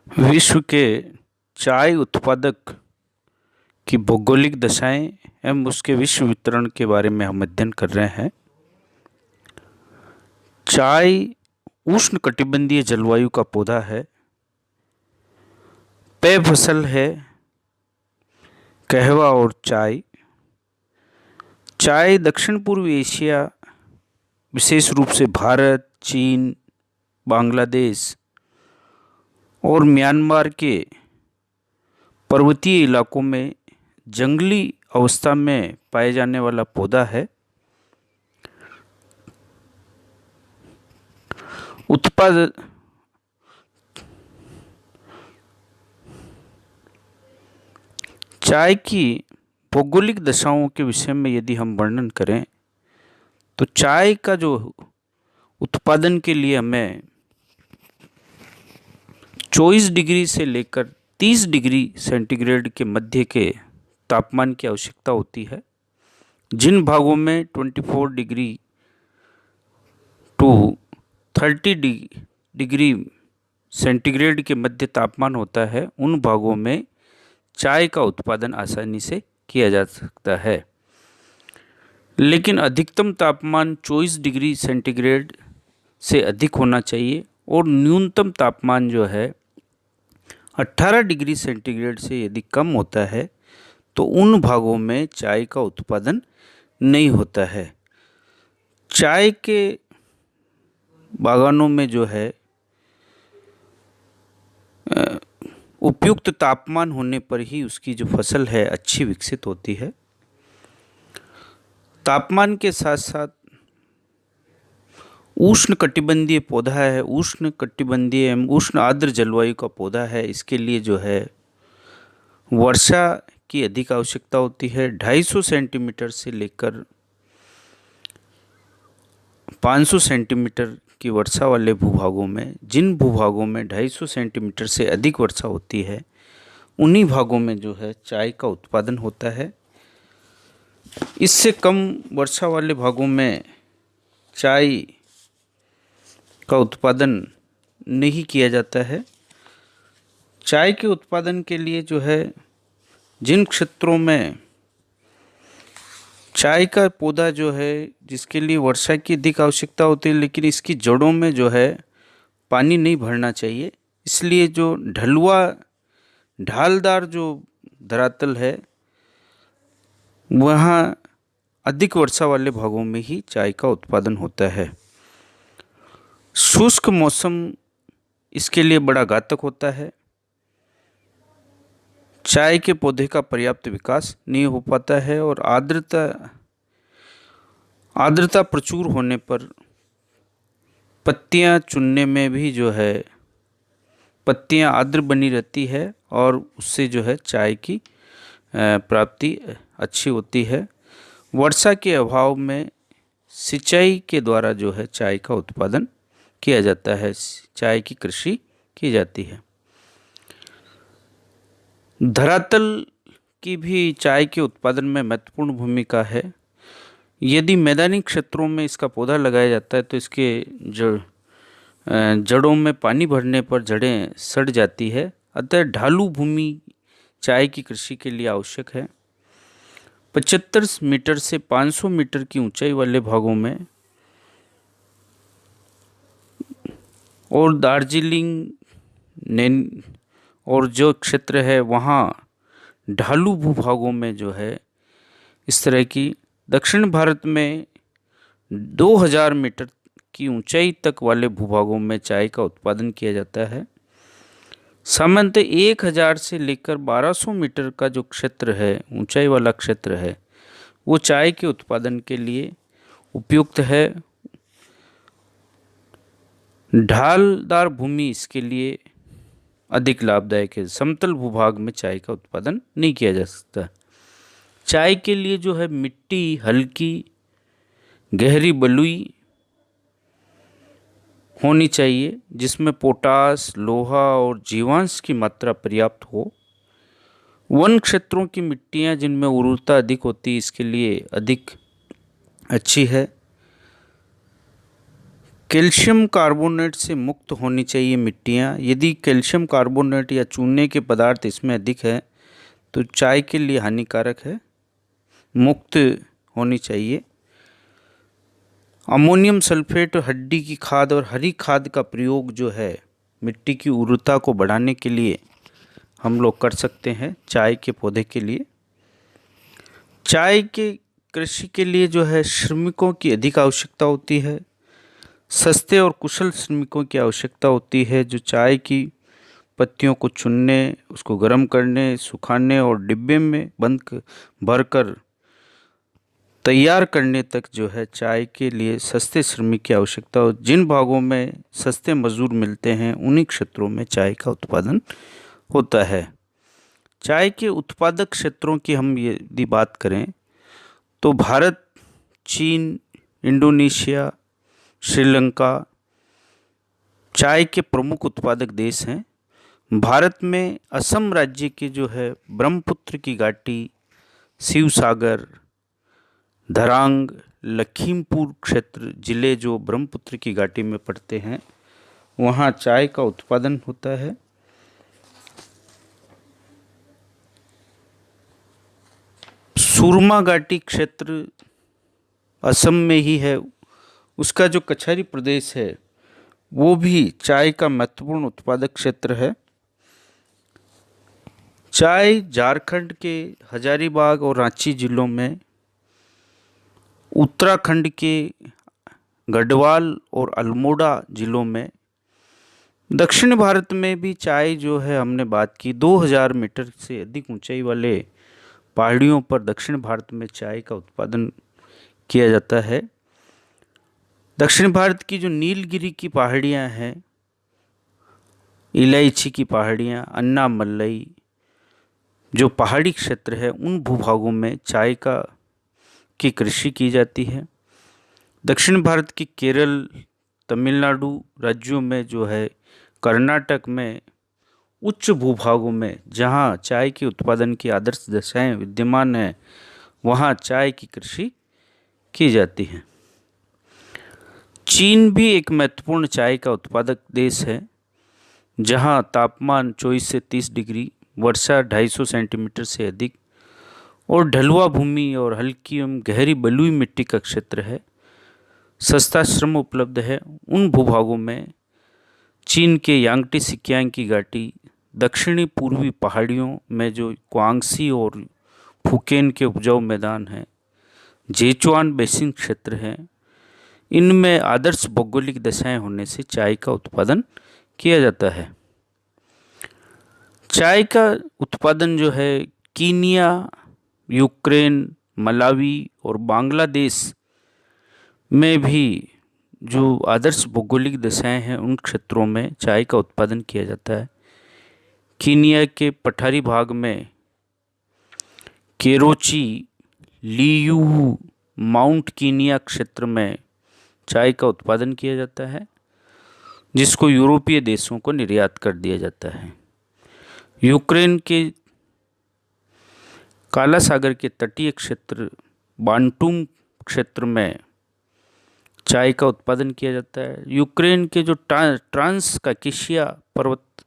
विश्व के चाय उत्पादक की भौगोलिक दशाएं एवं उसके विश्व वितरण के बारे में हम अध्ययन कर रहे हैं। चाय उष्णकटिबंधीय जलवायु का पौधा है। पेय फसल है कहवा और चाय। चाय दक्षिण पूर्व एशिया, विशेष रूप से भारत, चीन, बांग्लादेश और म्यांमार के पर्वतीय इलाकों में जंगली अवस्था में पाए जाने वाला पौधा है। उत्पाद चाय की भौगोलिक दशाओं के विषय में यदि हम वर्णन करें तो चाय का जो उत्पादन के लिए हमें 24 डिग्री से लेकर 30 डिग्री सेंटीग्रेड के मध्य के तापमान की आवश्यकता होती है। जिन भागों में 24 डिग्री टू 30 डिग्री सेंटीग्रेड के मध्य तापमान होता है, उन भागों में चाय का उत्पादन आसानी से किया जा सकता है। लेकिन अधिकतम तापमान 24 डिग्री सेंटीग्रेड से अधिक होना चाहिए और न्यूनतम तापमान जो है 18 डिग्री सेंटीग्रेड से यदि कम होता है तो उन भागों में चाय का उत्पादन नहीं होता है। चाय के बागानों में जो है उपयुक्त तापमान होने पर ही उसकी जो फसल है अच्छी विकसित होती है। तापमान के साथ साथ उष्णकटिबंधीय पौधा है, उष्णकटिबंधीय एवं उष्ण आर्द्र जलवायु का पौधा है। इसके लिए जो है वर्षा की अधिक आवश्यकता होती है। 250 सेंटीमीटर से लेकर 500 सेंटीमीटर की वर्षा वाले भूभागों में, जिन भूभागों में 250 सेंटीमीटर से अधिक वर्षा होती है, उन्हीं भागों में जो है चाय का उत्पादन होता है। इससे कम वर्षा वाले भागों में चाय का उत्पादन नहीं किया जाता है। चाय के उत्पादन के लिए जो है जिन क्षेत्रों में चाय का पौधा जो है जिसके लिए वर्षा की अधिक आवश्यकता होती है, लेकिन इसकी जड़ों में जो है पानी नहीं भरना चाहिए, इसलिए जो ढालदार जो धरातल है वहाँ अधिक वर्षा वाले भागों में ही चाय का उत्पादन होता है। शुष्क मौसम इसके लिए बड़ा घातक होता है। चाय के पौधे का पर्याप्त विकास नहीं हो पाता है और आर्द्रता प्रचुर होने पर पत्तियां चुनने में भी जो है पत्तियां आर्द्र बनी रहती है और उससे जो है चाय की प्राप्ति अच्छी होती है। वर्षा के अभाव में सिंचाई के द्वारा जो है चाय का उत्पादन किया जाता है, चाय की कृषि की जाती है। धरातल की भी चाय के उत्पादन में महत्वपूर्ण भूमिका है। यदि मैदानी क्षेत्रों में इसका पौधा लगाया जाता है तो इसके जड़ों में पानी भरने पर जड़ें सड़ जाती है, अतः ढालू भूमि चाय की कृषि के लिए आवश्यक है। 75 मीटर से 500 मीटर की ऊंचाई वाले भागों में और दार्जिलिंग और जो क्षेत्र है वहाँ ढालू भूभागों में जो है इस तरह की, दक्षिण भारत में 2000 मीटर की ऊंचाई तक वाले भूभागों में चाय का उत्पादन किया जाता है। सामान्यतः 1000 से लेकर 1200 मीटर का जो क्षेत्र है, ऊंचाई वाला क्षेत्र है, वो चाय के उत्पादन के लिए उपयुक्त है। ढालदार भूमि इसके लिए अधिक लाभदायक है। समतल भूभाग में चाय का उत्पादन नहीं किया जा सकता। चाय के लिए जो है मिट्टी हल्की गहरी बलुई होनी चाहिए, जिसमें पोटास, लोहा और जीवांश की मात्रा पर्याप्त हो। वन क्षेत्रों की मिट्टियां जिनमें उर्वरता अधिक होती है इसके लिए अधिक अच्छी है। कैल्शियम कार्बोनेट से मुक्त होनी चाहिए मिट्टियाँ। यदि कैल्शियम कार्बोनेट या चूने के पदार्थ इसमें अधिक है तो चाय के लिए हानिकारक है, मुक्त होनी चाहिए। अमोनियम सल्फेट हड्डी की खाद और हरी खाद का प्रयोग जो है मिट्टी की उर्वरता को बढ़ाने के लिए हम लोग कर सकते हैं चाय के पौधे के लिए। चाय के कृषि के लिए जो है श्रमिकों की अधिक आवश्यकता होती है। सस्ते और कुशल श्रमिकों की आवश्यकता होती है जो चाय की पत्तियों को चुनने, उसको गर्म करने, सुखाने और डिब्बे में बंद भरकर तैयार करने तक जो है चाय के लिए सस्ते श्रमिक की आवश्यकता हो। जिन भागों में सस्ते मजदूर मिलते हैं उन्हीं क्षेत्रों में चाय का उत्पादन होता है। चाय के उत्पादक क्षेत्रों की हम यदि बात करें तो भारत, चीन, इंडोनेशिया, श्रीलंका चाय के प्रमुख उत्पादक देश हैं। भारत में असम राज्य के जो है ब्रह्मपुत्र की घाटी, शिवसागर, धरांग, लखीमपुर क्षेत्र जिले जो ब्रह्मपुत्र की घाटी में पड़ते हैं वहाँ चाय का उत्पादन होता है। सुरमा घाटी क्षेत्र असम में ही है, उसका जो कछारी प्रदेश है वो भी चाय का महत्वपूर्ण उत्पादक क्षेत्र है। चाय झारखंड के हजारीबाग और रांची जिलों में, उत्तराखंड के गढ़वाल और अल्मोड़ा जिलों में, दक्षिण भारत में भी चाय जो है हमने बात की 2000 मीटर से अधिक ऊंचाई वाले पहाड़ियों पर दक्षिण भारत में चाय का उत्पादन किया जाता है। दक्षिण भारत की जो नीलगिरी की पहाड़ियाँ हैं, इलायची की पहाड़ियाँ, अन्नामलई जो पहाड़ी क्षेत्र है उन भूभागों में चाय की कृषि की जाती है। दक्षिण भारत की केरल, तमिलनाडु राज्यों में जो है, कर्नाटक में उच्च भूभागों में जहाँ चाय के उत्पादन की आदर्श दशाएं विद्यमान हैं वहाँ चाय की कृषि की जाती है। चीन भी एक महत्वपूर्ण चाय का उत्पादक देश है जहाँ तापमान 24 से 30 डिग्री, वर्षा 250 सेंटीमीटर से अधिक और ढलुआ भूमि और हल्की एवं गहरी बलुई मिट्टी का क्षेत्र है। सस्ता श्रम उपलब्ध है। उन भूभागों में चीन के यांगटी सिकियांग की घाटी, दक्षिणी पूर्वी पहाड़ियों में जो क्वांगसी और फुकेन के उपजाऊ मैदान हैं, जेचुआन बेसिन क्षेत्र हैं, इनमें आदर्श भौगोलिक दशाएं होने से चाय का उत्पादन किया जाता है। चाय का उत्पादन जो है कीनिया, यूक्रेन, मलावी और बांग्लादेश में भी जो आदर्श भौगोलिक दशाएं हैं उन क्षेत्रों में चाय का उत्पादन किया जाता है। कीनिया के पठारी भाग में केरोची, लियू, माउंट कीनिया क्षेत्र में चाय का उत्पादन किया जाता है जिसको यूरोपीय देशों को निर्यात कर दिया जाता है। यूक्रेन के काला सागर के तटीय क्षेत्र बांटुम क्षेत्र में चाय का उत्पादन किया जाता है। यूक्रेन के जो ट्रांस काकेशिया पर्वत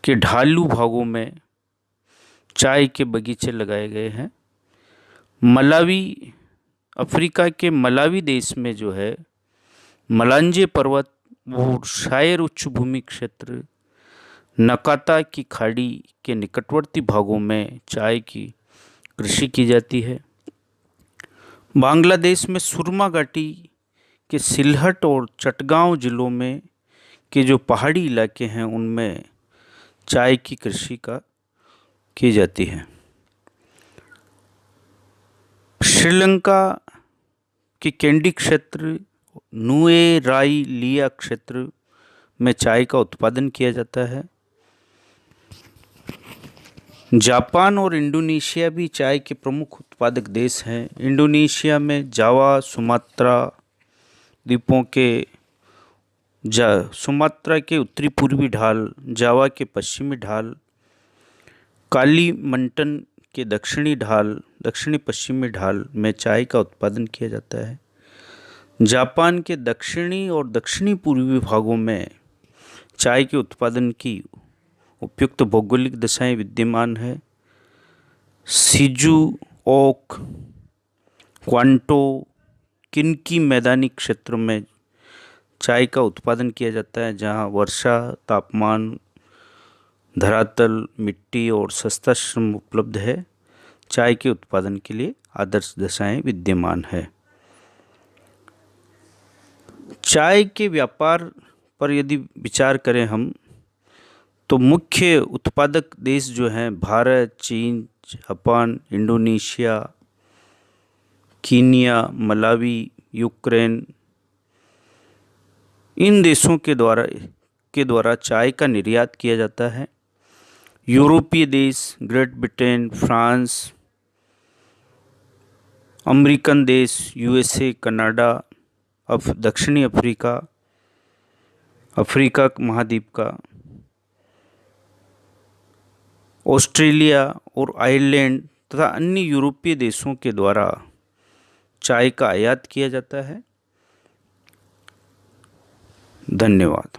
के ढालू भागों में चाय के बगीचे लगाए गए हैं। मलावी, अफ्रीका के मलावी देश में जो है मलांजे पर्वत और शायर उच्च भूमि क्षेत्र, नकाता की खाड़ी के निकटवर्ती भागों में चाय की कृषि की जाती है। बांग्लादेश में सुरमा घाटी के सिलहट और चटगांव जिलों में के जो पहाड़ी इलाके हैं उनमें चाय की कृषि की जाती है। श्रीलंका के कैंडी क्षेत्र, नुएराई लिया क्षेत्र में चाय का उत्पादन किया जाता है। जापान और इंडोनेशिया भी चाय के प्रमुख उत्पादक देश हैं। इंडोनेशिया में जावा, सुमात्रा द्वीपों के सुमात्रा के उत्तरी पूर्वी ढाल, जावा के पश्चिमी ढाल, कालीमंटन के दक्षिणी पश्चिमी ढाल में चाय का उत्पादन किया जाता है। जापान के दक्षिणी और दक्षिणी पूर्वी भागों में चाय के उत्पादन की उपयुक्त भौगोलिक दशाएं विद्यमान है। शिजुओका, क्वांटो, किनकी मैदानी क्षेत्रों में चाय का उत्पादन किया जाता है, जहां वर्षा, तापमान, धरातल, मिट्टी और सस्ता श्रम उपलब्ध है। चाय के उत्पादन के लिए आदर्श दशाएं विद्यमान है। चाय के व्यापार पर यदि विचार करें हम, तो मुख्य उत्पादक देश जो हैं भारत, चीन, Japan, Indonesia, Kenya, Malawi, Ukraine, इन देशों के द्वारा चाय का निर्यात किया जाता है। यूरोपीय देश, ग्रेट ब्रिटेन, फ्रांस, अमेरिकन देश, यूएसए, कनाडा, दक्षिणी अफ्रीका, अफ्रीका महाद्वीप का, ऑस्ट्रेलिया और आयरलैंड तथा अन्य यूरोपीय देशों के द्वारा चाय का आयात किया जाता है। धन्यवाद।